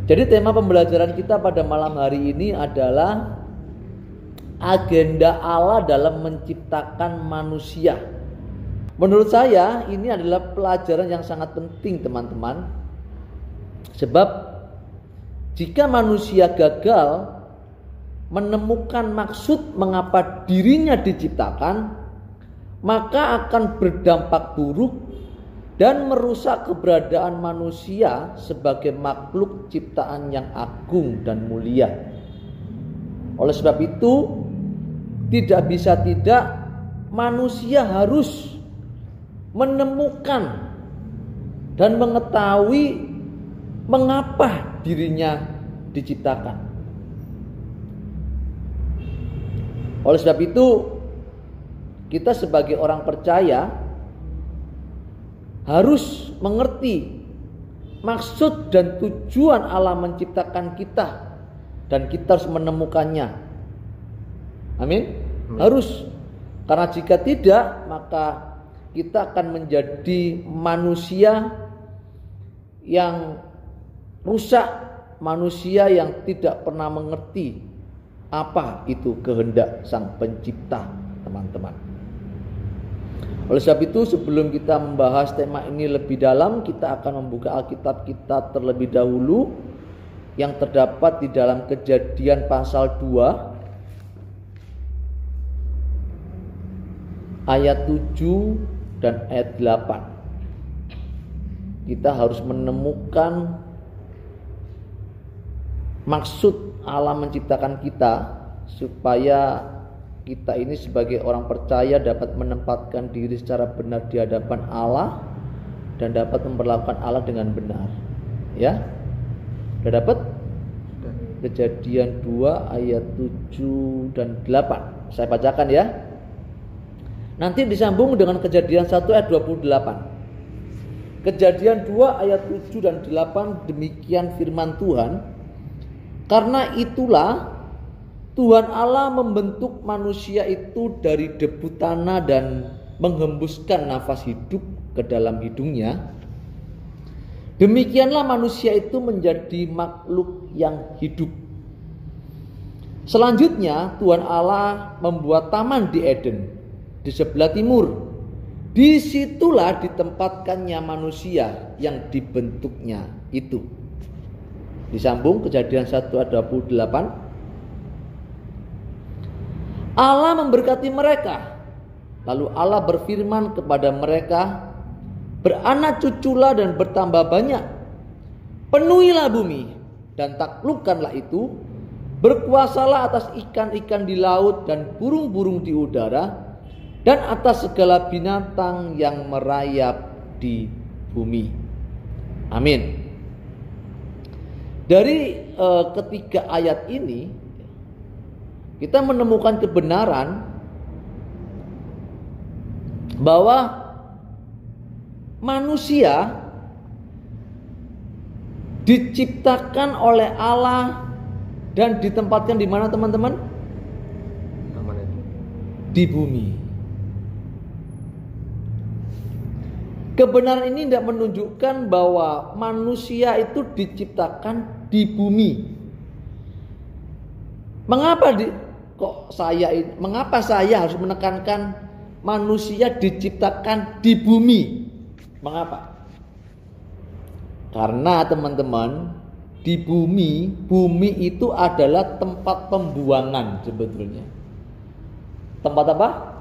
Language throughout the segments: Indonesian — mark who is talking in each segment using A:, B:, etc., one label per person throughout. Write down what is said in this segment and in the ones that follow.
A: Jadi tema pembelajaran kita pada malam hari ini adalah agenda Allah dalam menciptakan manusia. Menurut saya ini adalah pelajaran yang sangat penting teman-teman. Sebab jika manusia gagal menemukan maksud mengapa dirinya diciptakan, maka akan berdampak buruk dan merusak keberadaan manusia sebagai makhluk ciptaan yang agung dan mulia. Oleh sebab itu, tidak bisa tidak manusia harus menemukan dan mengetahui mengapa dirinya diciptakan. Oleh sebab itu, kita sebagai orang percaya harus mengerti maksud dan tujuan Allah menciptakan kita, dan kita harus menemukannya. Amin. Harus. Karena jika tidak, maka kita akan menjadi manusia yang rusak, manusia yang tidak pernah mengerti apa itu kehendak Sang Pencipta, teman-teman. Oleh sebab itu, sebelum kita membahas tema ini lebih dalam, kita akan membuka Alkitab kita terlebih dahulu yang terdapat di dalam Kejadian pasal 2 ayat 7 dan ayat 8. Kita harus menemukan maksud Allah menciptakan kita supaya kita ini sebagai orang percaya dapat menempatkan diri secara benar di hadapan Allah dan dapat memperlakukan Allah dengan benar. Ya? Sudah dapat? Kejadian 2 ayat 7 dan 8. Saya bacakan ya. Nanti disambung dengan Kejadian 1 ayat 28. Kejadian 2 ayat 7 dan 8, demikian firman Tuhan. Karena itulah Tuhan Allah membentuk manusia itu dari debu tanah dan menghembuskan nafas hidup ke dalam hidungnya. Demikianlah manusia itu menjadi makhluk yang hidup. Selanjutnya Tuhan Allah membuat taman di Eden di sebelah timur. Disitulah ditempatkannya manusia yang dibentuknya itu. Disambung Kejadian 1 ayat 28. Allah memberkati mereka. Lalu Allah berfirman kepada mereka, beranak cuculah dan bertambah banyak. Penuhilah bumi dan taklukkanlah itu. Berkuasalah atas ikan-ikan di laut dan burung-burung di udara, dan atas segala binatang yang merayap di bumi. Amin. Dari ketiga ayat ini kita menemukan kebenaran bahwa manusia diciptakan oleh Allah dan ditempatkan di mana, teman-teman? Di bumi. Kebenaran ini tidak menunjukkan bahwa manusia itu diciptakan di bumi. Mengapa saya harus menekankan manusia diciptakan di bumi? Mengapa? Karena teman-teman, di bumi itu adalah tempat pembuangan sebetulnya. Tempat apa?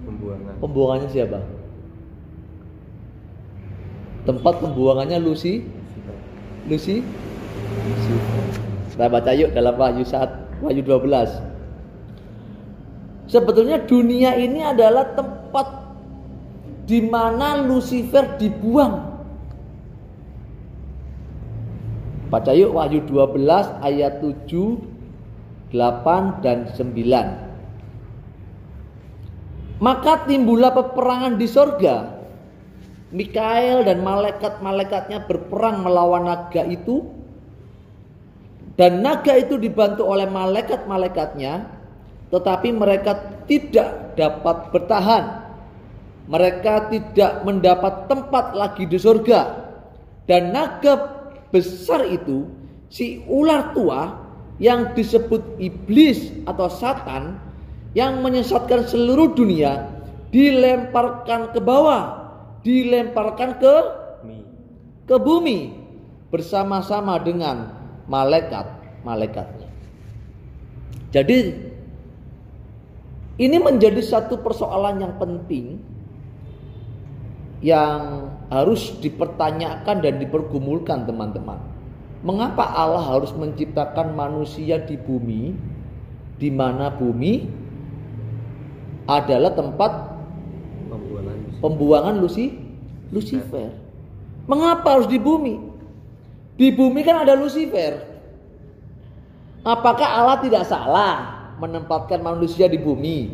B: Pembuangan.
A: Pembuangannya siapa? Tempat pembuangannya Lucy. Kita baca yuk dalam Wahyu 12. Sebetulnya dunia ini adalah tempat di mana Lucifer dibuang. Baca yuk Wahyu 12 ayat 7, 8 dan 9. Maka timbullah peperangan di sorga. Mikael dan malaikat-malaikatnya berperang melawan naga itu. Dan naga itu dibantu oleh malaikat-malaikatnya. Tetapi mereka tidak dapat bertahan. Mereka tidak mendapat tempat lagi di surga. Dan naga besar itu si ular tua yang disebut iblis atau Satan yang menyesatkan seluruh dunia dilemparkan ke bawah, dilemparkan ke bumi bersama-sama dengan malaikat-malaikatnya. Jadi ini menjadi satu persoalan yang penting yang harus dipertanyakan dan dipergumulkan, teman-teman. Mengapa Allah harus menciptakan manusia di bumi, di mana bumi adalah tempat pembuangan Lucifer? Mengapa harus di bumi? Di bumi kan ada Lucifer. Apakah Allah tidak salah menempatkan manusia di bumi?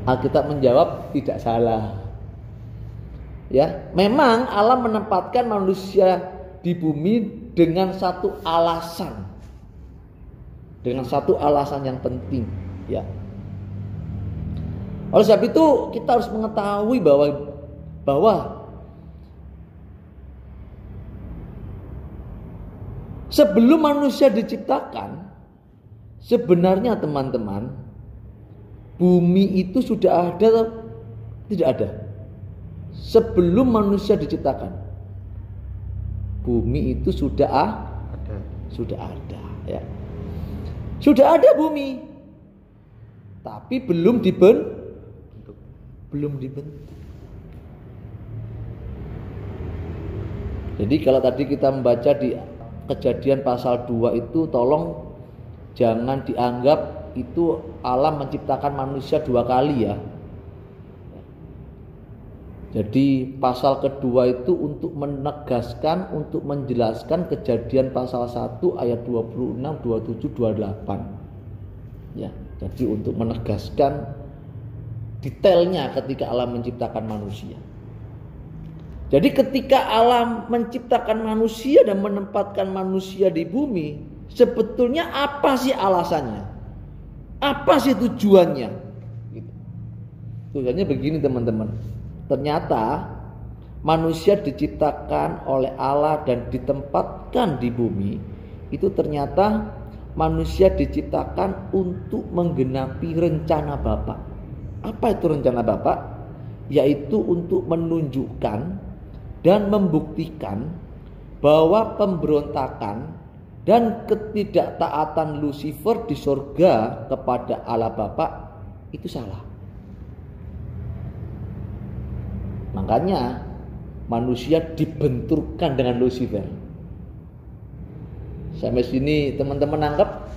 A: Alkitab menjawab tidak salah. Ya, memang Allah menempatkan manusia di bumi dengan satu alasan. Dengan satu alasan yang penting, ya. Oleh sebab itu kita harus mengetahui bahwa sebelum manusia diciptakan, sebenarnya teman-teman, bumi itu sudah ada atau tidak ada? Sebelum manusia diciptakan, bumi itu sudah ada, ya. Sudah ada bumi, tapi belum dibentuk. Jadi kalau tadi kita membaca di Kejadian pasal 2 itu, tolong jangan dianggap itu Allah menciptakan manusia 2 kali, ya. Jadi pasal kedua itu untuk menegaskan, untuk menjelaskan Kejadian pasal 1 ayat 26, 27, 28. Ya, jadi untuk menegaskan detailnya ketika Allah menciptakan manusia. Jadi ketika Allah menciptakan manusia dan menempatkan manusia di bumi, sebetulnya apa sih alasannya? Apa sih tujuannya? Gitu. Tujuannya begini, teman-teman. Ternyata manusia diciptakan oleh Allah dan ditempatkan di bumi, itu ternyata manusia diciptakan untuk menggenapi rencana Bapa. Apa itu rencana Bapa? Yaitu untuk menunjukkan dan membuktikan bahwa pemberontakan dan ketidaktaatan Lucifer di surga kepada Allah Bapa itu salah. Makanya manusia dibenturkan dengan Lucifer. Sampai sini teman-teman anggap?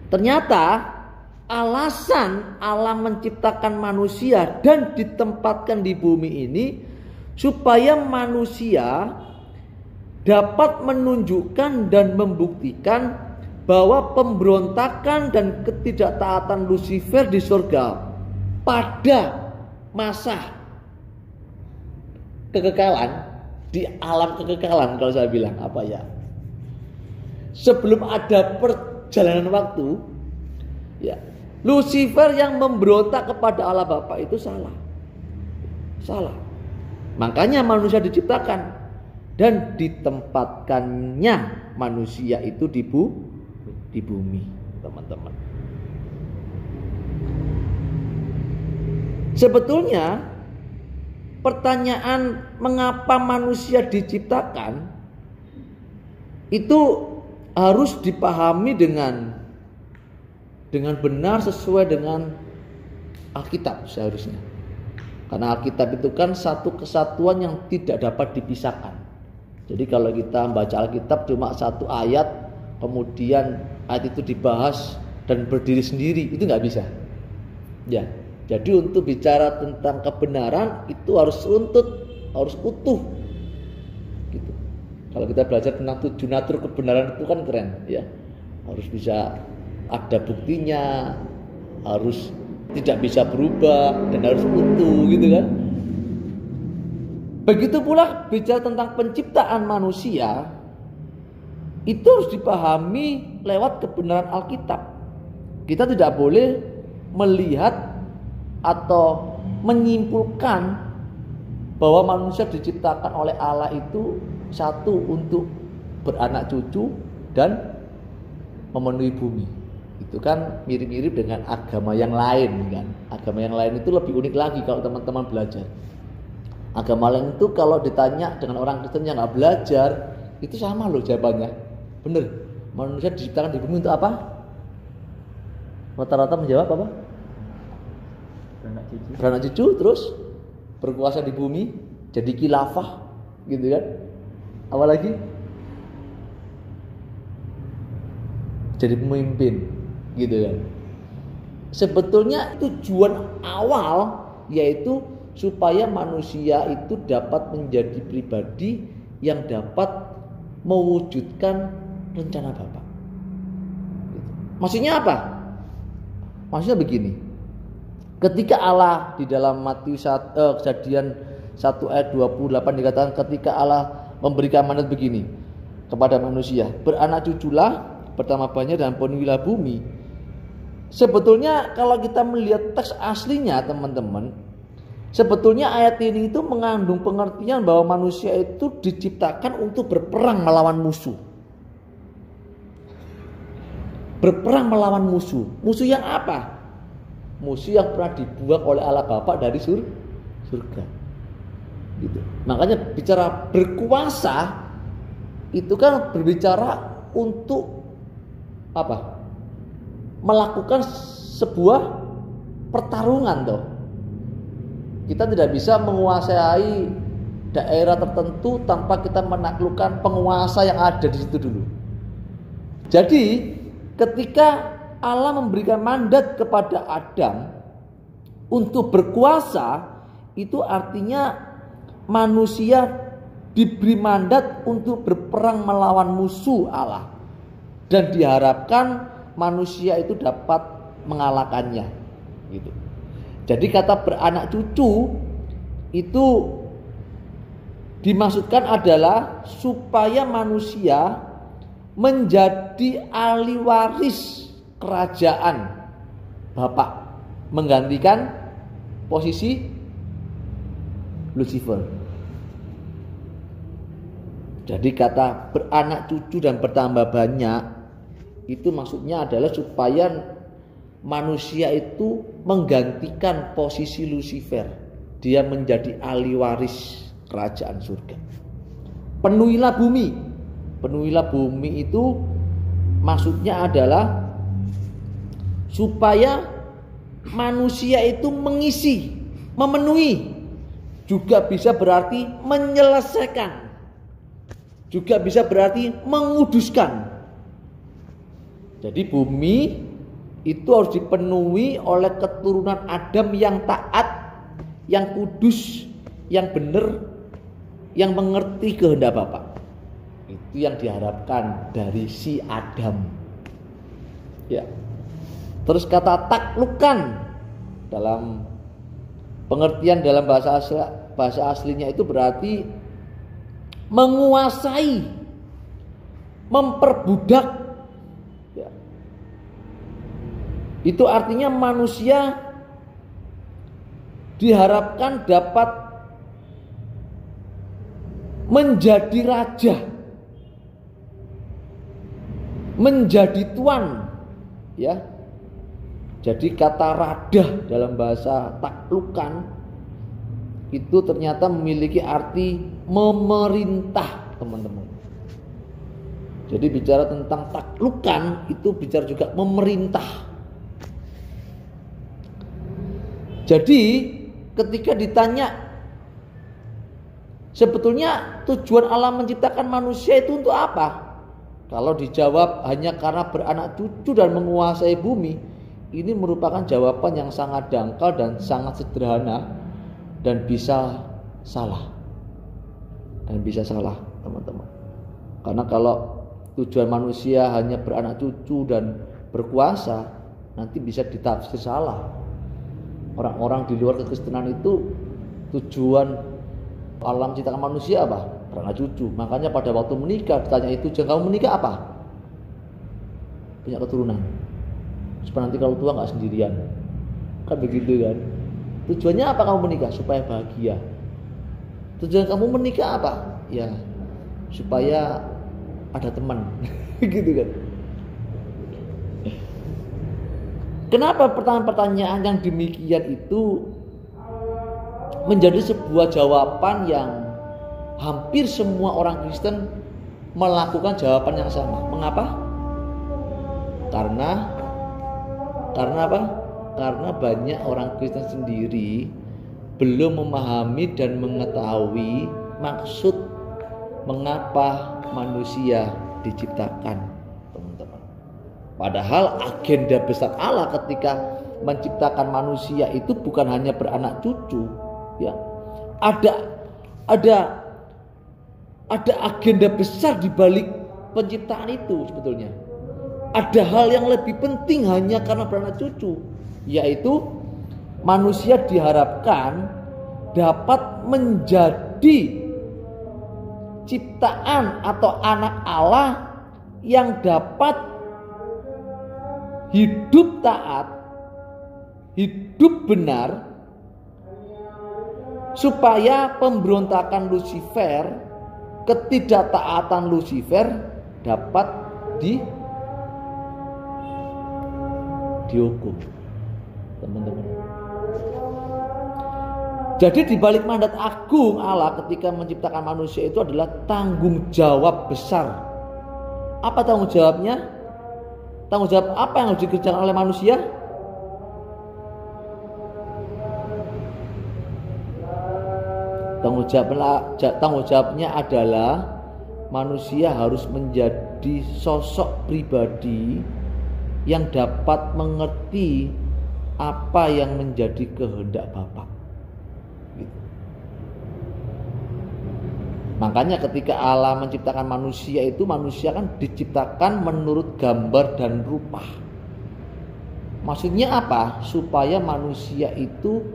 A: Ternyata alasan Allah menciptakan manusia dan ditempatkan di bumi ini supaya manusia dapat menunjukkan dan membuktikan bahwa pemberontakan dan ketidaktaatan Lucifer di surga pada masa kekekalan, di alam kekekalan, kalau saya bilang apa ya, sebelum ada perjalanan waktu, ya, Lucifer yang memberontak kepada Allah Bapa itu salah. Makanya manusia diciptakan dan ditempatkannya manusia itu di bumi, teman-teman. Sebetulnya pertanyaan mengapa manusia diciptakan itu harus dipahami dengan benar sesuai dengan Alkitab seharusnya. Karena Alkitab itu kan satu kesatuan yang tidak dapat dipisahkan. Jadi kalau kita membaca Alkitab cuma satu ayat, kemudian ayat itu dibahas dan berdiri sendiri, itu nggak bisa. Ya. Jadi untuk bicara tentang kebenaran itu harus runtut, harus utuh. Gitu. Kalau kita belajar tentang 7 natur kebenaran itu kan keren, ya. Harus bisa ada buktinya, harus tidak bisa berubah dan harus utuh, gitu kan. Begitu pula bicara tentang penciptaan manusia itu harus dipahami lewat kebenaran Alkitab. Kita tidak boleh melihat atau menyimpulkan bahwa manusia diciptakan oleh Allah itu satu untuk beranak cucu dan memenuhi bumi. Itu kan mirip-mirip dengan agama yang lain kan. Agama yang lain itu lebih unik lagi kalau teman-teman belajar. Agama lain itu kalau ditanya dengan orang Kristen yang nggak belajar, itu sama loh jawabannya. Bener, manusia diciptakan di bumi untuk apa? Rata-rata menjawab apa? Beranak cucu, terus berkuasa di bumi, jadi khilafah, gitu kan? Apa lagi? Jadi pemimpin, gitu kan? Sebetulnya tujuan awal yaitu supaya manusia itu dapat menjadi pribadi yang dapat mewujudkan rencana Bapa. Maksudnya apa? Maksudnya begini. Ketika Allah di dalam Matius Kejadian 1 ayat 28 dikatakan ketika Allah memberikan mandat begini kepada manusia, beranak cuculah, bertambah banyak dan penuhilah bumi. Sebetulnya kalau kita melihat teks aslinya teman-teman, sebetulnya ayat ini itu mengandung pengertian bahwa manusia itu diciptakan untuk berperang melawan musuh. Berperang melawan musuh. Musuh yang apa? Musuh yang pernah dibuang oleh Allah Bapa dari surga. Gitu. Makanya bicara berkuasa itu kan berbicara untuk apa? Melakukan sebuah pertarungan toh. Kita tidak bisa menguasai daerah tertentu tanpa kita menaklukkan penguasa yang ada di situ dulu. Jadi ketika Allah memberikan mandat kepada Adam untuk berkuasa, itu artinya manusia diberi mandat untuk berperang melawan musuh Allah. Dan diharapkan manusia itu dapat mengalahkannya. Gitu. Jadi kata beranak cucu itu dimaksudkan adalah supaya manusia menjadi ahli waris kerajaan Bapa, menggantikan posisi Lucifer. Jadi kata beranak cucu dan bertambah banyak itu maksudnya adalah supaya manusia itu menggantikan posisi Lucifer. Dia menjadi ahli waris kerajaan surga. Penuhilah bumi. Penuhilah bumi itu maksudnya adalah supaya manusia itu mengisi, memenuhi. Juga bisa berarti menyelesaikan. Juga bisa berarti menguduskan. Jadi bumi itu harus dipenuhi oleh keturunan Adam yang taat, yang kudus, yang benar, yang mengerti kehendak Bapa. Itu yang diharapkan dari si Adam. Ya. Terus kata taklukan dalam pengertian dalam bahasa aslinya itu berarti menguasai, memperbudak. Ya. Itu artinya manusia diharapkan dapat menjadi raja, menjadi tuan, ya. Jadi kata radah dalam bahasa taklukan itu ternyata memiliki arti memerintah, teman-teman. Jadi bicara tentang taklukan itu bicara juga memerintah. Jadi ketika ditanya sebetulnya tujuan Allah menciptakan manusia itu untuk apa? Kalau dijawab hanya karena beranak cucu dan menguasai bumi, ini merupakan jawaban yang sangat dangkal dan sangat sederhana dan bisa salah. Dan bisa salah, teman-teman. Karena kalau tujuan manusia hanya beranak cucu dan berkuasa, nanti bisa ditafsir salah. Orang-orang di luar kekristenan itu tujuan Allah menciptakan manusia apa? Beranak cucu. Makanya pada waktu menikah ditanya itu, jangan kamu menikah apa? Punya keturunan. Supaya nanti kalau tua nggak sendirian. Kan begitu kan? Tujuannya apa kamu menikah? Supaya bahagia. Tujuan kamu menikah apa? Ya, supaya ada teman. Gitu kan. Kenapa pertanyaan-pertanyaan yang demikian itu menjadi sebuah jawaban yang hampir semua orang Kristen melakukan jawaban yang sama? Mengapa? Karena apa? Karena banyak orang Kristen sendiri belum memahami dan mengetahui maksud mengapa manusia diciptakan, teman-teman. Padahal agenda besar Allah ketika menciptakan manusia itu bukan hanya beranak cucu, ya. Ada agenda besar di balik penciptaan itu sebetulnya. Ada hal yang lebih penting hanya karena beranak cucu, yaitu manusia diharapkan dapat menjadi ciptaan atau anak Allah yang dapat hidup taat, hidup benar, supaya pemberontakan Lucifer, ketidaktaatan Lucifer dapat dihukum, teman-teman. Jadi di balik mandat agung Allah ketika menciptakan manusia itu adalah tanggung jawab besar. Apa tanggung jawabnya? Tanggung jawab apa yang harus dikerjakan oleh manusia? Tanggung jawabnya adalah manusia harus menjadi sosok pribadi yang dapat mengerti apa yang menjadi kehendak Bapa. Makanya ketika Allah menciptakan manusia itu, manusia kan diciptakan menurut gambar dan rupa. Maksudnya apa? Supaya manusia itu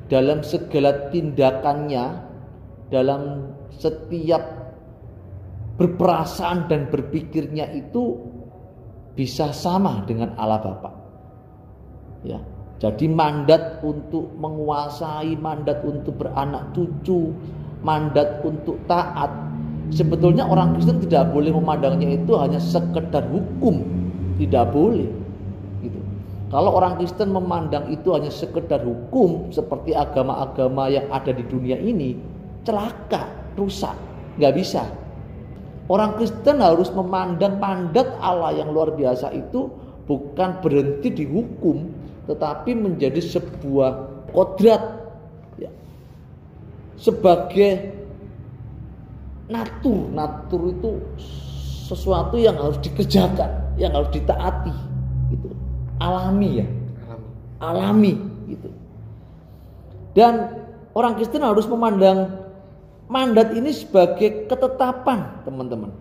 A: dalam segala tindakannya, dalam setiap berperasaan dan berpikirnya itu bisa sama dengan Allah Bapa. Ya. Jadi mandat untuk menguasai, mandat untuk beranak cucu, mandat untuk taat, sebetulnya orang Kristen tidak boleh memandangnya itu hanya sekedar hukum, tidak boleh gitu. Kalau orang Kristen memandang itu hanya sekedar hukum seperti agama-agama yang ada di dunia ini, celaka, rusak, nggak bisa. Orang Kristen harus memandang mandat Allah yang luar biasa itu bukan berhenti di hukum, tetapi menjadi sebuah kodrat, ya, sebagai natur itu sesuatu yang harus dikerjakan, yang harus ditaati, gitu. Alami, ya, alami gitu. Dan orang Kristen harus memandang mandat ini sebagai ketetapan, teman-teman.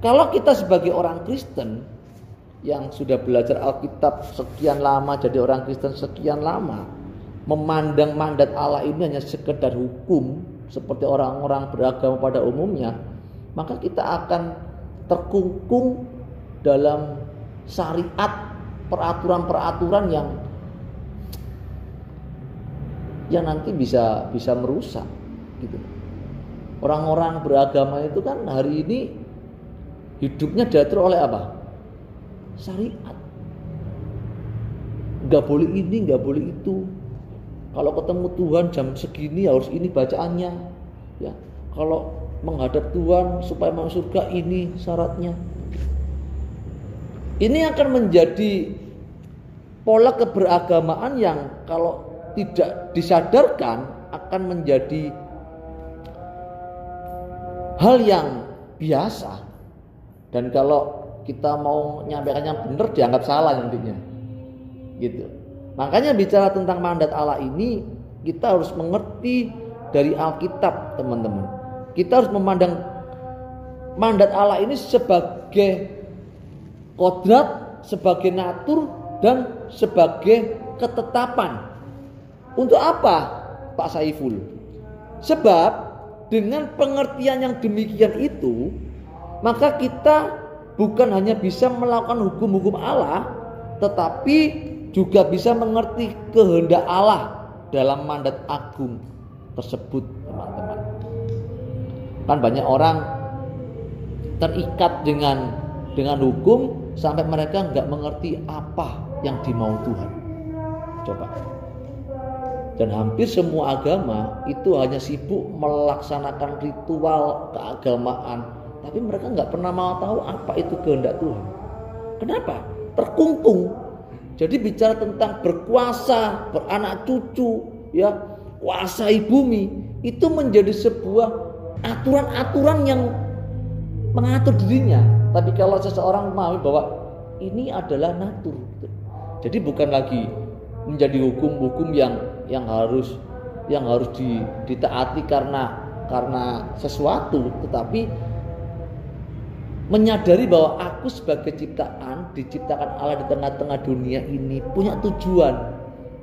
A: Kalau kita sebagai orang Kristen yang sudah belajar Alkitab sekian lama, jadi orang Kristen sekian lama, memandang mandat Allah ini hanya sekedar hukum seperti orang-orang beragama pada umumnya, maka kita akan terkungkung dalam syariat, peraturan-peraturan yang nanti bisa merusak, gitu. Orang-orang beragama itu kan hari ini hidupnya diatur oleh apa? Syariat. Nggak boleh ini, nggak boleh itu. Kalau ketemu Tuhan jam segini harus ini bacaannya, ya. Kalau menghadap Tuhan supaya masuk surga ini syaratnya. Ini akan menjadi pola keberagamaan yang kalau tidak disadarkan akan menjadi hal yang biasa, dan kalau kita mau nyampaikan yang benar dianggap salah nantinya, gitu. Makanya bicara tentang mandat Allah ini kita harus mengerti dari Alkitab, teman-teman. Kita harus memandang mandat Allah ini sebagai kodrat, sebagai natur, dan sebagai ketetapan. Untuk apa, Pak Saiful? Sebab dengan pengertian yang demikian itu, maka kita bukan hanya bisa melakukan hukum-hukum Allah, tetapi juga bisa mengerti kehendak Allah dalam mandat agung tersebut, teman-teman. Kan banyak orang terikat dengan hukum sampai mereka nggak mengerti apa yang dimau Tuhan. Coba. Dan hampir semua agama itu hanya sibuk melaksanakan ritual keagamaan, tapi mereka nggak pernah mau tahu apa itu kehendak Tuhan. Kenapa? Terkungkung. Jadi bicara tentang berkuasa, beranak cucu, ya, kuasai bumi, itu menjadi sebuah aturan-aturan yang mengatur dirinya. Tapi kalau seseorang memahami bahwa ini adalah natur, jadi bukan lagi menjadi hukum-hukum yang harus ditaati karena sesuatu, tetapi menyadari bahwa aku sebagai ciptaan diciptakan Allah di tengah-tengah dunia ini punya tujuan,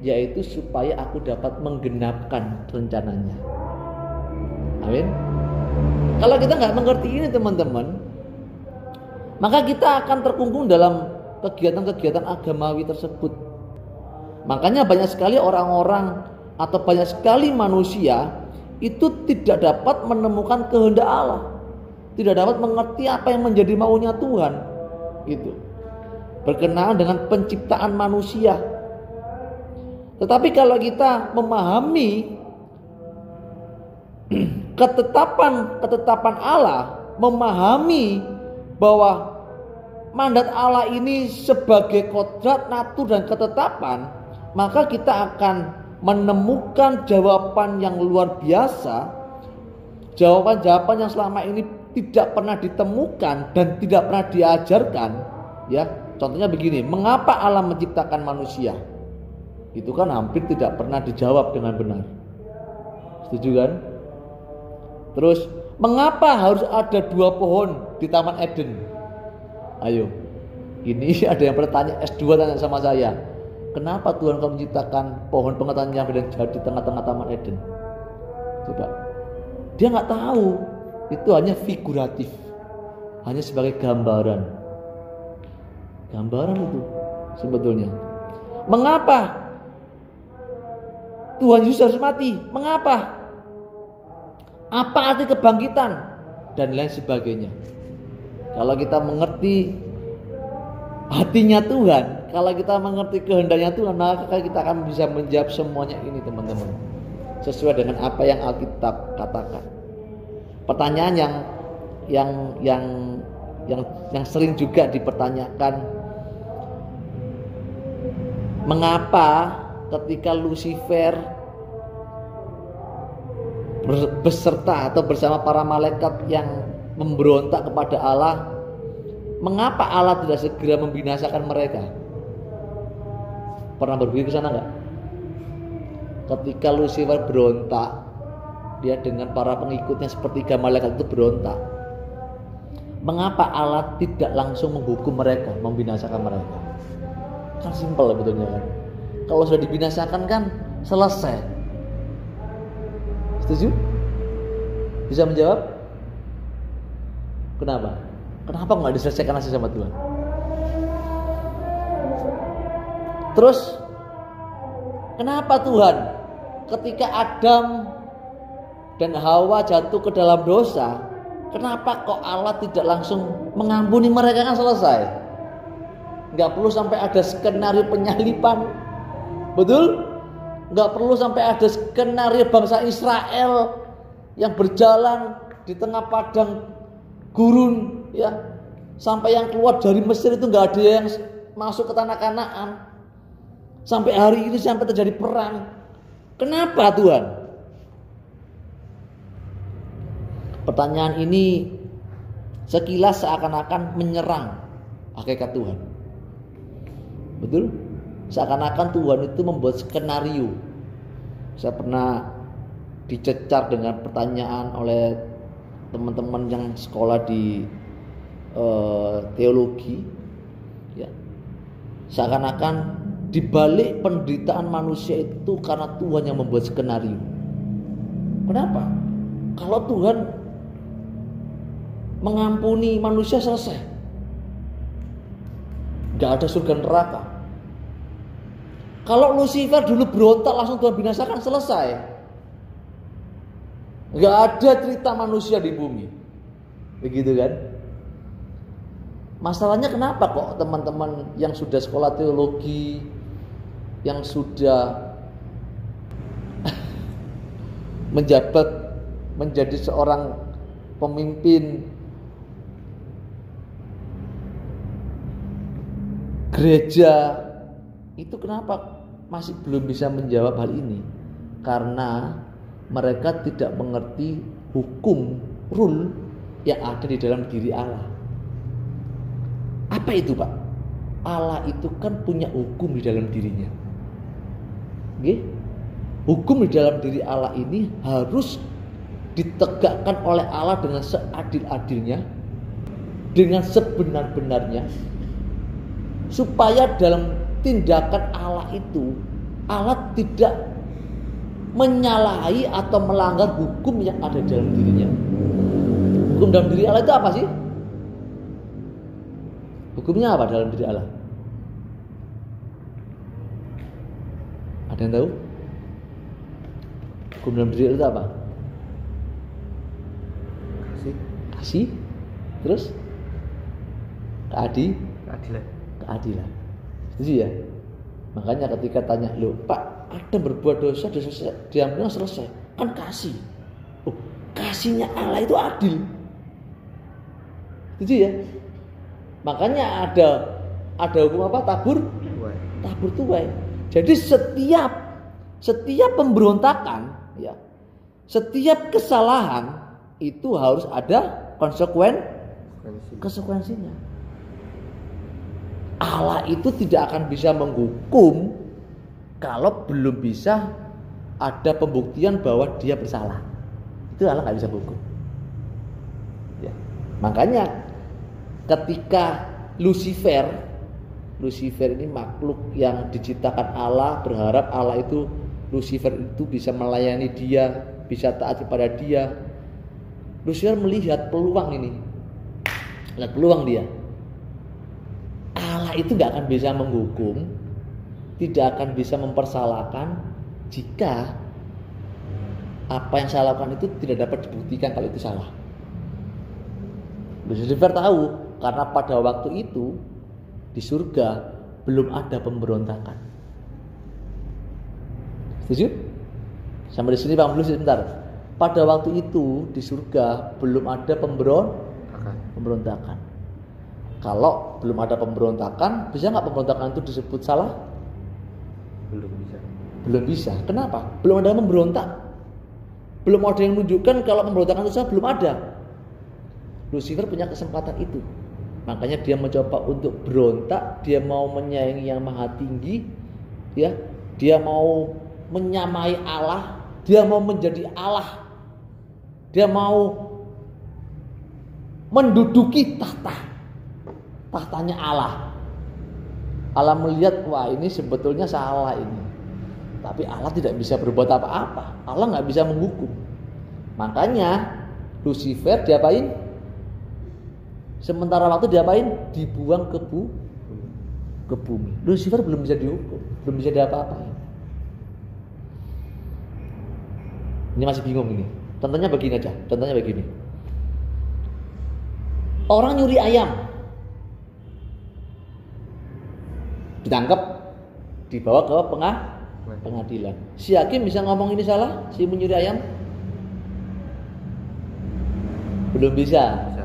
A: yaitu supaya aku dapat menggenapkan rencananya. Amin. Kalau kita nggak mengerti ini teman-teman, maka kita akan terkungkung dalam kegiatan-kegiatan agamawi tersebut. Makanya banyak sekali orang-orang atau banyak sekali manusia itu tidak dapat menemukan kehendak Allah, tidak dapat mengerti apa yang menjadi maunya Tuhan. Gitu. Berkenaan dengan penciptaan manusia. Tetapi kalau kita memahami ketetapan Allah, memahami bahwa mandat Allah ini sebagai kodrat, natur dan ketetapan, maka kita akan menemukan jawaban yang luar biasa, jawaban-jawaban yang selama ini tidak pernah ditemukan dan tidak pernah diajarkan. Ya, contohnya begini, mengapa Allah menciptakan manusia? Itu kan hampir tidak pernah dijawab dengan benar. Setuju kan? Terus, mengapa harus ada 2 pohon di Taman Eden? Ayo, ini ada yang bertanya S2 tanya sama saya. Kenapa Tuhan kau menciptakan pohon pengetahuan yang dan jahat di tengah-tengah Taman Eden? Coba. Dia nggak tahu. Itu hanya figuratif. Hanya sebagai gambaran. Gambaran itu sebetulnya. Mengapa Tuhan Yesus harus mati? Mengapa? Apa arti kebangkitan? Dan lain sebagainya. Kalau kita mengerti hatinya Tuhan, kalau kita mengerti kehendaknya Tuhan, maka kita akan bisa menjawab semuanya ini teman-teman, sesuai dengan apa yang Alkitab katakan. Pertanyaan yang sering juga dipertanyakan, mengapa ketika Lucifer beserta atau bersama para malaikat yang memberontak kepada Allah, mengapa Allah tidak segera membinasakan mereka? Pernah berpikir ke sana enggak? Ketika Lucifer berontak, dia dengan para pengikutnya sepertiga malaikat itu berontak. Mengapa Allah tidak langsung menghukum mereka, membinasakan mereka? Kan simpel betulnya kan. Kalau sudah dibinasakan kan selesai. Setuju? Bisa menjawab? Kenapa? Kenapa nggak diselesaikan asli sama Tuhan? Terus kenapa Tuhan ketika Adam dan Hawa jatuh ke dalam dosa, kenapa kok Allah tidak langsung mengampuni mereka, kan selesai? Nggak perlu sampai ada skenario penyalipan, betul? Nggak perlu sampai ada skenario bangsa Israel yang berjalan di tengah padang gurun, ya, sampai yang keluar dari Mesir itu nggak ada yang masuk ke tanah Kanaan. Sampai hari ini sampai terjadi perang. Kenapa Tuhan? Pertanyaan ini sekilas seakan-akan menyerang hakikat Tuhan. Betul? Seakan-akan Tuhan itu membuat skenario. Saya pernah dicecar dengan pertanyaan oleh teman-teman yang sekolah di teologi, ya. Seakan-akan dibalik penderitaan manusia itu karena Tuhan yang membuat skenario. Kenapa? Kalau Tuhan mengampuni manusia selesai, gak ada surga neraka. Kalau Lucifer dulu berontak langsung Tuhan binasakan, selesai. Nggak ada cerita manusia di bumi. Begitu kan? Masalahnya kenapa kok teman-teman yang sudah sekolah teologi, yang sudah menjabat menjadi seorang pemimpin gereja, itu kenapa masih belum bisa menjawab hal ini? Karena mereka tidak mengerti hukum, rule yang ada di dalam diri Allah. Apa itu, Pak? Allah itu kan punya hukum di dalam dirinya. Oke? Hukum di dalam diri Allah ini harus ditegakkan oleh Allah dengan seadil-adilnya, dengan sebenar-benarnya, supaya dalam tindakan Allah itu Allah tidak menyalahi atau melanggar hukum yang ada dalam dirinya. Hukum dalam diri Allah itu apa sih? Hukumnya apa dalam diri Allah? Ada yang tahu? Hukum dalam diri Allah itu apa? Kasih. Terus? Keadilan. Setuju ya? Makanya ketika tanya, loh Pak, Adam berbuat dosa diampuni selesai. Kan kasih. Oh, kasihnya Allah itu adil. Setuju ya? Makanya ada hukum apa? Tabur tuai. Jadi setiap pemberontakan, ya, setiap kesalahan itu harus ada konsekuensinya. Allah itu tidak akan bisa menghukum kalau belum bisa ada pembuktian bahwa dia bersalah. Itu Allah nggak bisa menghukum. Ya. Makanya ketika Lucifer ini makhluk yang diciptakan Allah, berharap Allah itu, Lucifer itu bisa melayani dia, bisa taat kepada dia. Lucifer melihat peluang ini, lihat peluang dia. Allah itu gak akan bisa menghukum, tidak akan bisa mempersalahkan jika apa yang saya lakukan itu tidak dapat dibuktikan kalau itu salah. Lucifer tahu, karena pada waktu itu di surga belum ada pemberontakan. Setuju? Sampai di sini Pak Mulus sebentar. Pada waktu itu di surga belum ada pemberontakan. Kalau belum ada pemberontakan, bisa nggak pemberontakan itu disebut salah? Belum bisa. Kenapa? Belum ada yang memberontak. Belum ada yang menunjukkan kalau pemberontakan itu salah, belum ada. Lucifer punya kesempatan itu. Makanya dia mencoba untuk berontak, dia mau menyayangi yang maha tinggi, ya, dia mau menyamai Allah, dia mau menjadi Allah, dia mau menduduki tahtanya Allah. Allah melihat, wah ini sebetulnya salah ini, tapi Allah tidak bisa berbuat apa-apa, Allah nggak bisa menghukum. Makanya Lucifer diapain? Sementara waktu diapain? Dibuang ke bumi. Lucifer belum bisa dihukum, belum bisa diapa-apain. Ini masih bingung ini. Contohnya begini aja. Orang nyuri ayam, ditangkap, dibawa ke pengadilan. Si hakim bisa ngomong ini salah, si mencuri ayam? Belum bisa.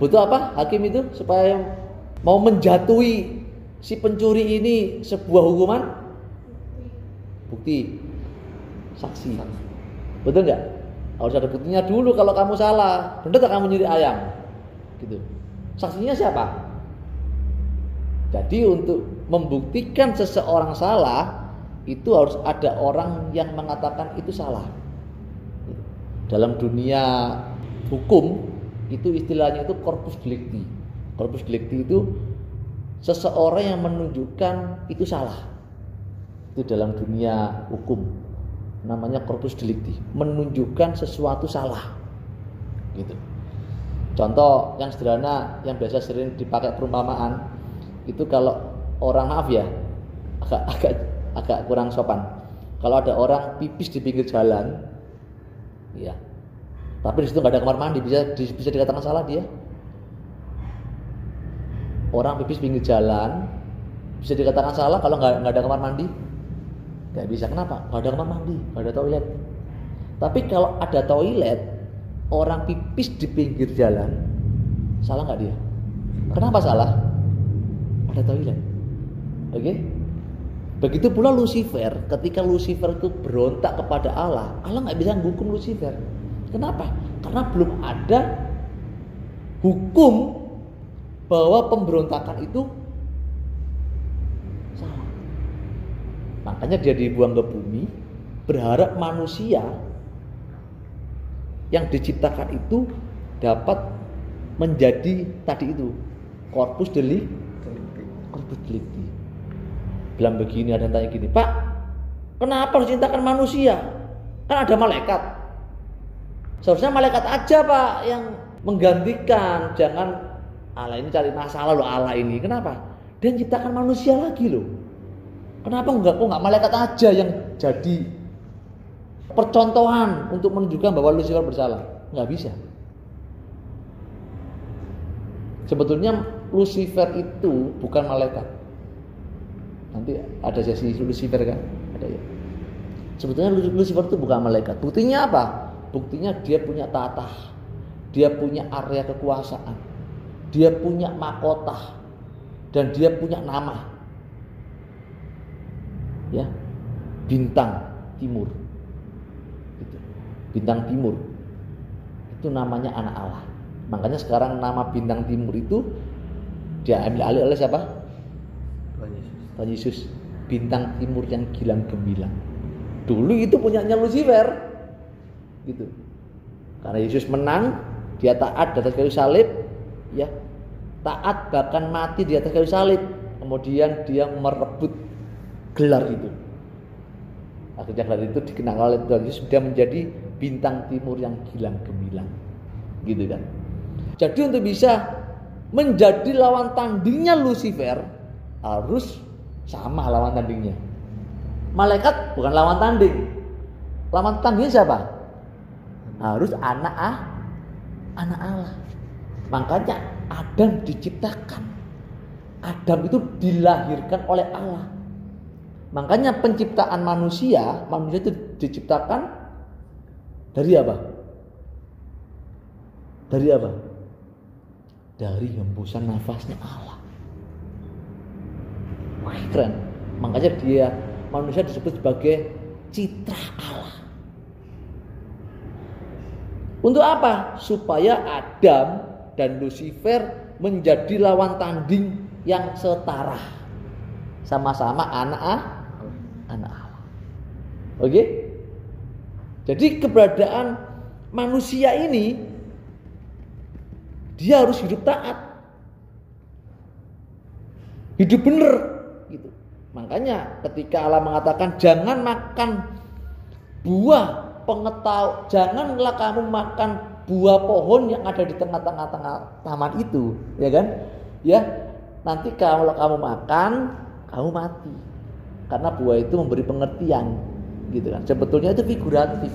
A: Butuh apa hakim itu supaya mau menjatuhi si pencuri ini sebuah hukuman? Bukti, saksi. Betul nggak? Harus ada buktinya dulu kalau kamu salah. Benar tak kamu nyuri ayam? Gitu. Saksinya siapa? Jadi untuk membuktikan seseorang salah itu harus ada orang yang mengatakan itu salah. Dalam dunia hukum itu istilahnya itu corpus delicti. Corpus delicti itu seseorang yang menunjukkan itu salah. Itu dalam dunia hukum namanya corpus delicti, menunjukkan sesuatu salah. Gitu. Contoh yang sederhana yang biasa sering dipakai perumpamaan itu kalau orang, maaf ya, agak kurang sopan. kalau ada orang pipis di pinggir jalan, ya, tapi di situ nggak ada kamar mandi, bisa dikatakan salah dia? Orang pipis pinggir jalan, bisa dikatakan salah kalau nggak ada kamar mandi? Nggak bisa. Kenapa? Nggak ada kamar mandi, nggak ada toilet. Tapi kalau ada toilet, orang pipis di pinggir jalan, salah nggak dia? Kenapa salah? Ada toilet. Oke? Begitu pula Lucifer, ketika Lucifer itu berontak kepada Allah, Allah nggak bisa menghukum Lucifer. Kenapa? Karena belum ada hukum bahwa pemberontakan itu salah. Makanya dia dibuang ke bumi, berharap manusia yang diciptakan itu dapat menjadi tadi itu corpus delicti. Bilang begini, ada yang tanya gini, Pak, kenapa harus ciptakan manusia? Kan ada malaikat. Seharusnya malaikat aja Pak yang menggantikan. Jangan Allah ini cari masalah loh, Allah ini. Kenapa? Dia ciptakan manusia lagi loh. Kenapa kok nggak malaikat aja yang jadi percontohan untuk menunjukkan bahwa Lucifer bersalah? Nggak bisa. Sebetulnya Lucifer itu bukan malaikat. Nanti ada sesi Lucifer kan? Ada ya. Sebetulnya Lucifer itu bukan malaikat. Buktinya apa? Buktinya dia punya tahta, dia punya area kekuasaan, dia punya mahkota, dan dia punya nama. Ya, bintang timur. Gitu. Bintang timur itu namanya anak Allah. Makanya sekarang nama bintang timur itu dia ambil alih oleh siapa? Tuhan Yesus. Bintang timur yang gilang gemilang. Dulu itu punyanya Lucifer. Gitu. Karena Yesus menang, dia taat di atas kayu salib, ya. Taat bahkan mati di atas kayu salib. Kemudian dia merebut gelar itu. Akhirnya gelar itu dikenal oleh Tuhan Yesus, dia menjadi bintang timur yang gilang gemilang. Gitu kan. Jadi untuk bisa menjadi lawan tandingnya Lucifer harus sama lawan tandingnya. Malaikat bukan lawan tanding. Lawan tandingnya siapa? Harus anak Allah. Makanya Adam diciptakan. Adam itu dilahirkan oleh Allah. Makanya penciptaan manusia itu diciptakan dari apa? Dari apa? Dari hembusan nafasnya Allah. Wah, keren. Makanya manusia disebut sebagai citra Allah. Untuk apa? Supaya Adam dan Lucifer menjadi lawan tanding yang setara. Sama-sama anak Allah. Oke? Jadi keberadaan manusia ini dia harus hidup taat. Hidup benar gitu. Makanya ketika Allah mengatakan jangan makan buah pengetahuan, janganlah kamu makan buah pohon yang ada di tengah-tengah taman itu, ya kan? Ya, nanti kalau kamu makan, kamu mati. Karena buah itu memberi pengertian, gitu kan? Sebetulnya itu figuratif.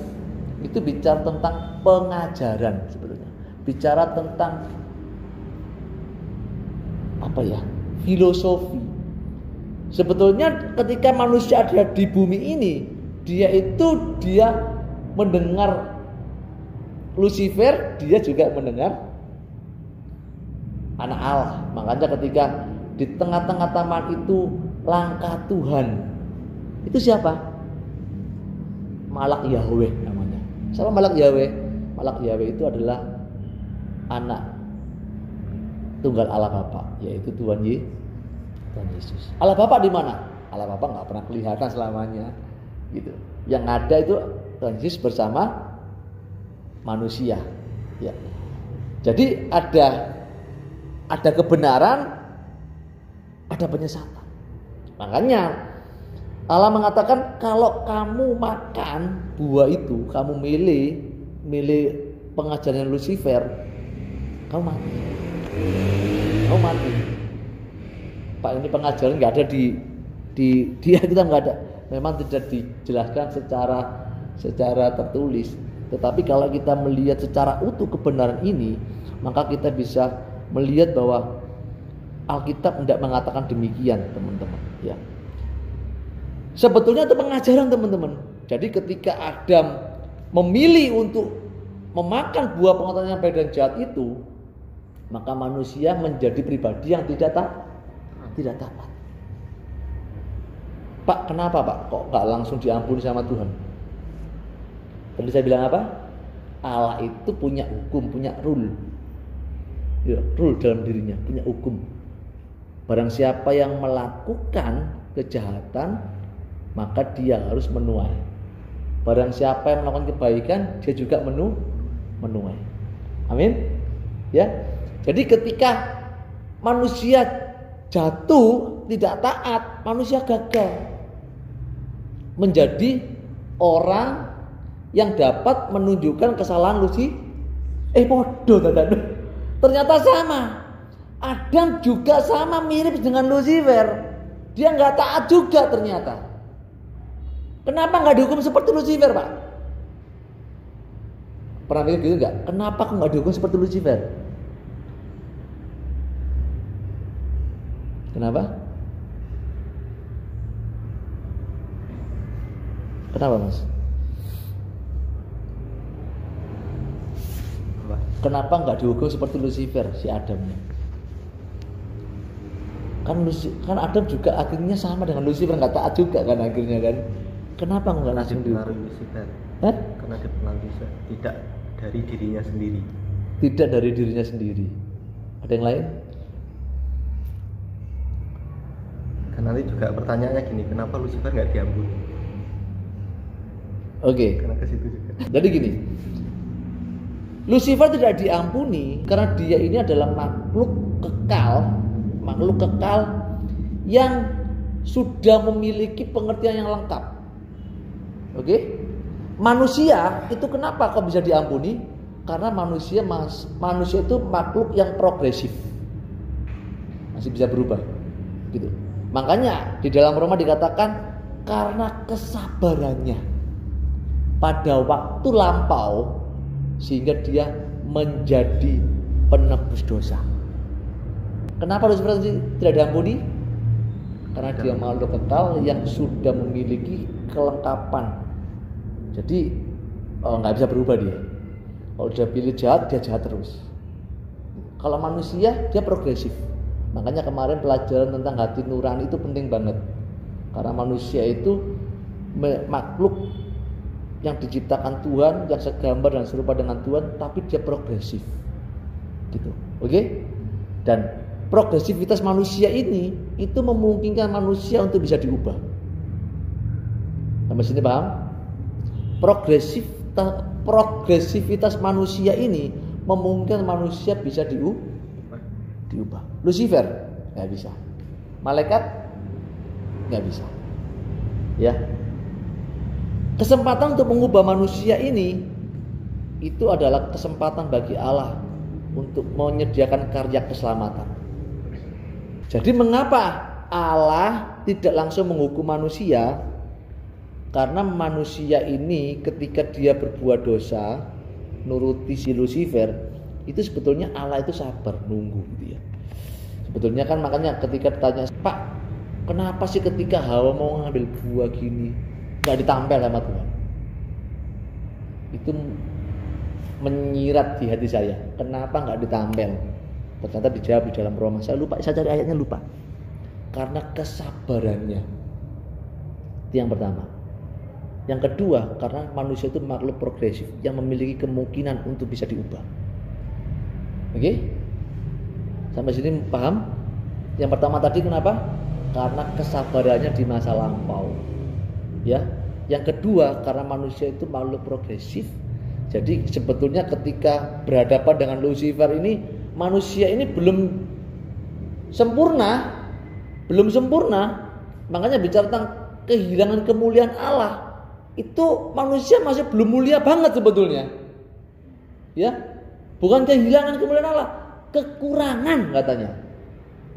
A: Itu bicara tentang pengajaran sebetulnya. Bicara tentang apa ya? Filosofi. Sebetulnya ketika manusia ada di bumi ini, dia mendengar Lucifer, dia juga mendengar anak Allah. Makanya ketika di tengah-tengah taman itu langkah Tuhan, itu siapa? Malak Yahweh namanya. Siapa Malak Yahweh? Malak Yahweh itu adalah anak tunggal Allah Bapa, yaitu Tuhan Yesus. Allah Bapa di mana? Allah Bapa nggak pernah kelihatan selamanya, gitu. Yang ada itu Tuhan Yesus bersama manusia, ya. Jadi ada kebenaran, ada penyesatan. Makanya Allah mengatakan kalau kamu makan buah itu, kamu milih pengajaran Lucifer, kamu mati. Kamu mati. Pak, ini pengajaran nggak ada di kita nggak ada. memang tidak dijelaskan secara tertulis. Tetapi kalau kita melihat secara utuh kebenaran ini, maka kita bisa melihat bahwa Alkitab tidak mengatakan demikian, teman-teman. Ya. Sebetulnya itu pengajaran, teman-teman. Jadi ketika Adam memilih untuk memakan buah pengetahuan yang baik dan jahat itu, maka manusia menjadi pribadi yang tidak taat. Pak, kenapa Pak? Kok nggak langsung diampuni sama Tuhan? Tadi saya bilang apa? Allah itu punya hukum, punya rule. Ya, rule dalam dirinya, punya hukum. Barang siapa yang melakukan kejahatan, maka dia harus menuai. Barang siapa yang melakukan kebaikan, dia juga menuai. Amin. Ya. Jadi ketika manusia jatuh tidak taat, manusia gagal menjadi orang yang dapat menunjukkan kesalahan bodoh ternyata sama. Adam juga sama, mirip dengan Lucifer. Dia nggak taat juga ternyata. Kenapa nggak dihukum seperti Lucifer, Pak? Pernah mikir gitu nggak? Kenapa kok nggak dihukum seperti Lucifer? Kenapa? Kenapa, Mas? Kenapa nggak dihukum seperti Lucifer si Adamnya? Kan Adam juga akhirnya sama dengan Lucifer, nggak taat juga kan akhirnya kan? Kenapa nggak langsung dihukum?
B: Lucifer.
A: Karena
B: dipengaruhi tidak dari dirinya sendiri.
A: Tidak dari dirinya sendiri. Ada yang lain?
B: Kan nanti juga pertanyaannya gini, kenapa Lucifer nggak diampuni?
A: Oke.
B: Karena ke situ juga.
A: Jadi gini, Lucifer tidak diampuni karena dia ini adalah makhluk kekal yang sudah memiliki pengertian yang lengkap. Oke? Manusia itu kenapa kok bisa diampuni? Karena manusia itu makhluk yang progresif, masih bisa berubah, gitu. Makanya di dalam Roma dikatakan karena kesabarannya pada waktu lampau sehingga dia menjadi penebus dosa. Kenapa Lucifer tidak diampuni? Karena dia makhluk kekal yang sudah memiliki kelengkapan. Jadi nggak bisa berubah dia. Kalau dia pilih jahat, dia jahat terus. Kalau manusia, dia progresif. Makanya kemarin pelajaran tentang hati nurani itu penting banget. Karena manusia itu makhluk yang diciptakan Tuhan, yang segambar dan serupa dengan Tuhan, tapi dia progresif. Gitu. Oke? Dan progresivitas manusia ini itu memungkinkan manusia untuk bisa diubah. Sampai sini paham? Progresivitas manusia ini memungkinkan manusia bisa diubah. Lucifer nggak bisa, malaikat nggak bisa. Ya, kesempatan untuk mengubah manusia ini itu adalah kesempatan bagi Allah untuk menyediakan karya keselamatan. Jadi mengapa Allah tidak langsung menghukum manusia? Karena manusia ini ketika dia berbuat dosa, nuruti si Lucifer, itu sebetulnya Allah itu sabar nunggu gitu ya. Sebetulnya kan makanya ketika ditanya, Pak, kenapa sih ketika Hawa mau ngambil buah gini nggak ditampel sama Tuhan? Itu menyirat di hati saya. Kenapa nggak ditampel? Ternyata dijawab di dalam Roma. Saya cari ayatnya lupa. Karena kesabarannya. Itu yang pertama. Yang kedua, karena manusia itu makhluk progresif yang memiliki kemungkinan untuk bisa diubah. Oke? Sampai sini paham? Yang pertama tadi kenapa? Karena kesabarannya di masa lampau. Ya. Yang kedua, karena manusia itu makhluk progresif. Jadi sebetulnya ketika berhadapan dengan Lucifer ini, manusia ini belum sempurna. Makanya bicara tentang kehilangan kemuliaan Allah. Itu manusia masih belum mulia banget sebetulnya. Ya. Bukan kehilangan kemuliaan Allah, kekurangan katanya.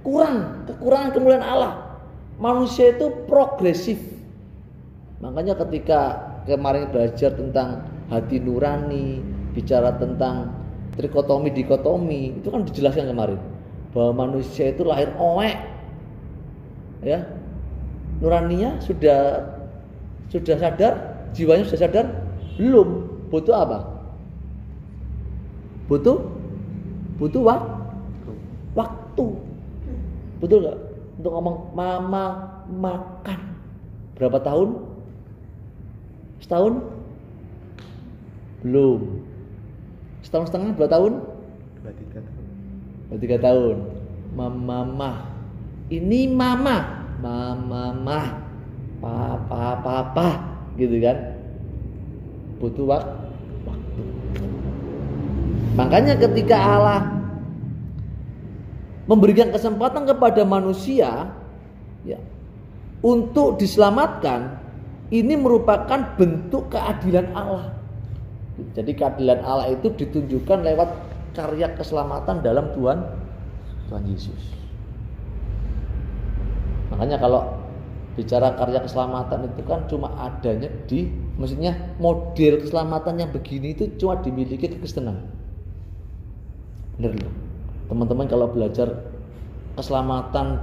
A: Kekurangan kemuliaan Allah. Manusia itu progresif. Makanya ketika kemarin belajar tentang hati nurani, bicara tentang trikotomi dikotomi, itu kan dijelaskan kemarin bahwa manusia itu lahir oek, ya, nuraninya sudah sadar, jiwanya sudah sadar, belum. Butuh apa? Butuh waktu. Betul nggak? Untuk ngomong mama makan berapa tahun? Setahun? Belum. Setahun setengah berapa tahun?
B: 2-3 tahun.
A: 3 tahun. Mama. Ini mama. Mama. Papa. Gitu kan? Butuh waktu. Makanya ketika Allah memberikan kesempatan kepada manusia, ya, untuk diselamatkan, ini merupakan bentuk keadilan Allah. Jadi keadilan Allah itu ditunjukkan lewat karya keselamatan dalam Tuhan Yesus. Makanya kalau bicara karya keselamatan itu kan cuma adanya maksudnya model keselamatan yang begini itu cuma dimiliki kekristenan. Bener loh. Teman-teman kalau belajar keselamatan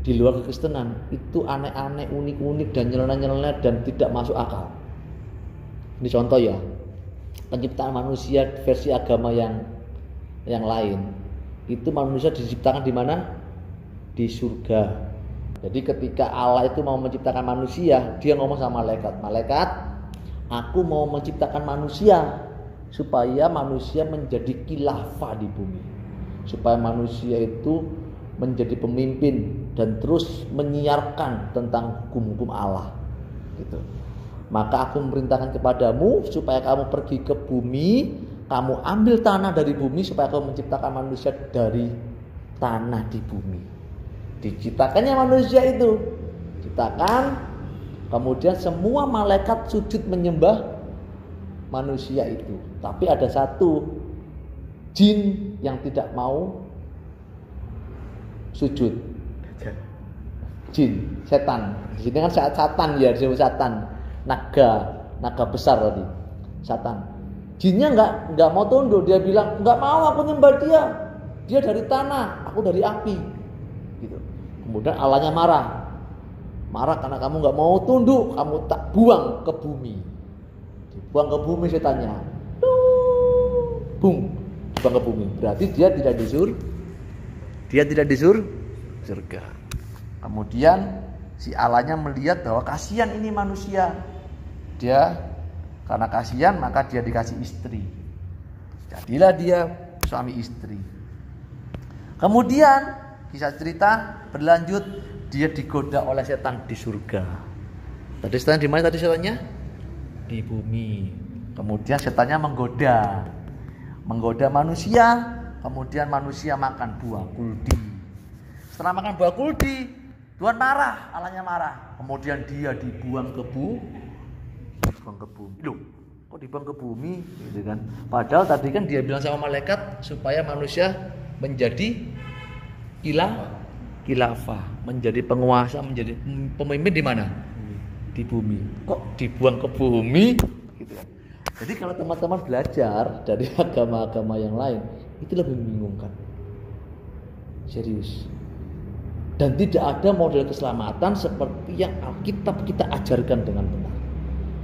A: di luar kekristenan itu aneh-aneh, unik-unik dan nyeleneh-nyeleneh dan tidak masuk akal. Ini contoh ya, penciptaan manusia versi agama yang lain. Itu manusia diciptakan di mana? Di surga. Jadi ketika Allah itu mau menciptakan manusia, dia ngomong sama malaikat, "Malaikat, aku mau menciptakan manusia supaya manusia menjadi khilafah di bumi. Supaya manusia itu menjadi pemimpin dan terus menyiarkan tentang hukum-hukum Allah." Gitu. Maka aku memerintahkan kepadamu supaya kamu pergi ke bumi, kamu ambil tanah dari bumi supaya kamu menciptakan manusia dari tanah di bumi. Diciptakannya manusia itu, ciptakan, kemudian semua malaikat sujud menyembah manusia itu. Tapi ada satu jin yang tidak mau sujud. Jin, setan. Di sini kan satan ya, disebut satan. Naga besar tadi. Satan. Jinnya enggak mau tunduk, dia bilang, "Enggak mau aku nyembah dia. Dia dari tanah, aku dari api." Gitu. Kemudian Allahnya marah karena kamu nggak mau tunduk, kamu tak buang ke bumi. Dibuang ke bumi setannya, bung, dibuang ke bumi. Berarti dia tidak di surga. Kemudian si Allahnya melihat bahwa kasihan ini manusia, dia karena kasihan maka dia dikasih istri. Jadilah dia suami istri. Kemudian kisah cerita berlanjut, dia digoda oleh setan di surga. Tadi setan di mana tadi setannya? Di bumi. Kemudian setannya menggoda manusia, kemudian manusia makan buah kuldi. Setelah makan buah kuldi, Tuhan marah, Allahnya marah. Kemudian dia dibuang ke bumi. Loh, kok dibuang ke bumi? Gitu kan. Padahal tadi kan dia bilang sama malaikat supaya manusia menjadi khilafah, menjadi penguasa, menjadi pemimpin di mana? Di bumi. Kok dibuang ke bumi? Gitu kan. Jadi kalau teman-teman belajar dari agama-agama yang lain, itu lebih membingungkan. Serius. Dan tidak ada model keselamatan seperti yang Alkitab kita ajarkan dengan benar.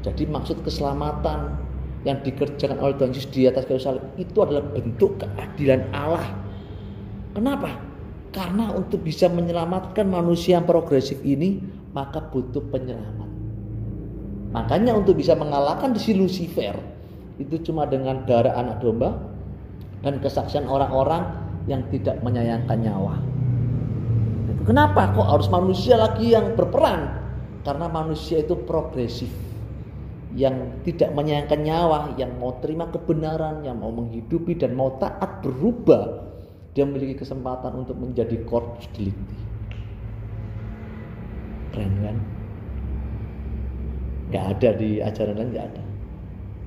A: Jadi maksud keselamatan yang dikerjakan oleh Tuhan Yesus di atas kayu salib itu adalah bentuk keadilan Allah. Kenapa? Karena untuk bisa menyelamatkan manusia yang progresif ini, maka butuh penyelamat. Makanya untuk bisa mengalahkan si Lucifer, itu cuma dengan darah anak domba dan kesaksian orang-orang yang tidak menyayangkan nyawa. Kenapa kok harus manusia lagi yang berperan? Karena manusia itu progresif, yang tidak menyayangkan nyawa, yang mau terima kebenaran, yang mau menghidupi dan mau taat berubah. Dia memiliki kesempatan untuk menjadi corpus delicti. Keren kan? Gak ada di ajaran lain, gak ada.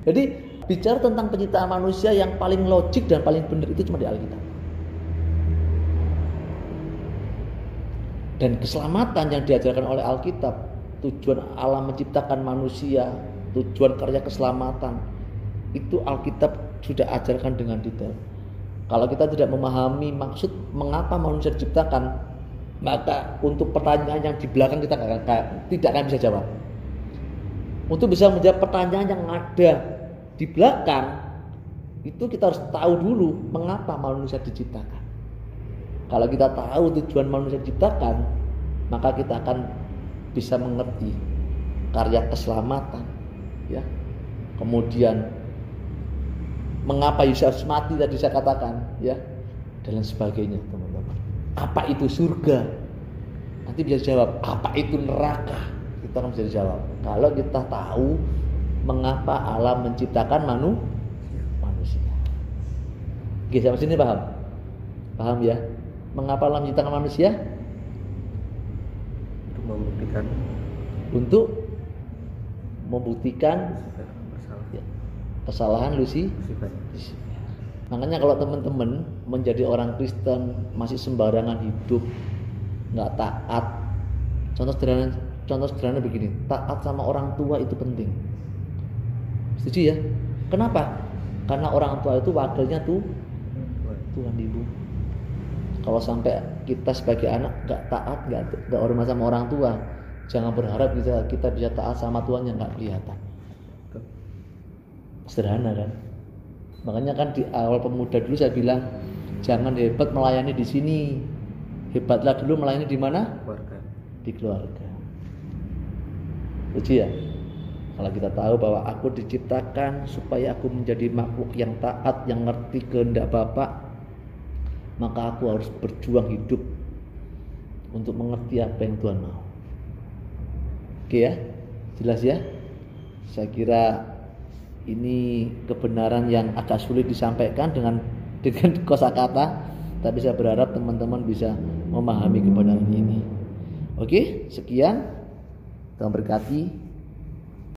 A: Jadi bicara tentang penciptaan manusia yang paling logik dan paling benar itu cuma di Alkitab. Dan keselamatan yang diajarkan oleh Alkitab tujuan Allah menciptakan manusia, tujuan karya keselamatan, itu Alkitab sudah ajarkan dengan detail. Kalau kita tidak memahami maksud mengapa manusia diciptakan, maka untuk pertanyaan yang di belakang kita tidak akan bisa jawab. Untuk bisa menjawab pertanyaan yang ada di belakang, itu kita harus tahu dulu mengapa manusia diciptakan. Kalau kita tahu tujuan manusia diciptakan, maka kita akan bisa mengerti karya keselamatan, ya. Kemudian mengapa Yesus harus mati tadi saya katakan, ya, dan lain sebagainya, teman-teman. Apa itu surga? Nanti bisa jawab. Apa itu neraka? Kita akan bisa jawab. Kalau kita tahu mengapa Allah menciptakan manusia. Oke, sampai sini paham? Paham ya? Mengapa Allah menciptakan manusia? Untuk membuktikan ya, kesalahan Lucifer. Makanya kalau teman-teman menjadi orang Kristen masih sembarangan hidup, nggak taat. Contoh sederhana begini, taat sama orang tua itu penting. Setuju ya? Kenapa? Karena orang tua itu wakilnya Tuhan Ibu. Kalau sampai kita sebagai anak nggak taat, nggak hormat sama orang tua, jangan berharap kita bisa taat sama Tuhan yang nggak kelihatan. Sederhana kan? Makanya kan di awal pemuda dulu saya bilang jangan hebat melayani di sini, hebatlah dulu melayani di mana? Di keluarga. Setuju ya? Kalau kita tahu bahwa aku diciptakan supaya aku menjadi makhluk yang taat, yang ngerti kehendak Bapa, maka aku harus berjuang hidup untuk mengerti apa yang Tuhan mau. Oke ya? Jelas ya? Saya kira ini kebenaran yang agak sulit disampaikan dengan kosakata, tapi saya berharap teman-teman bisa memahami kebenaran ini. Oke, sekian. Tuhan berkati.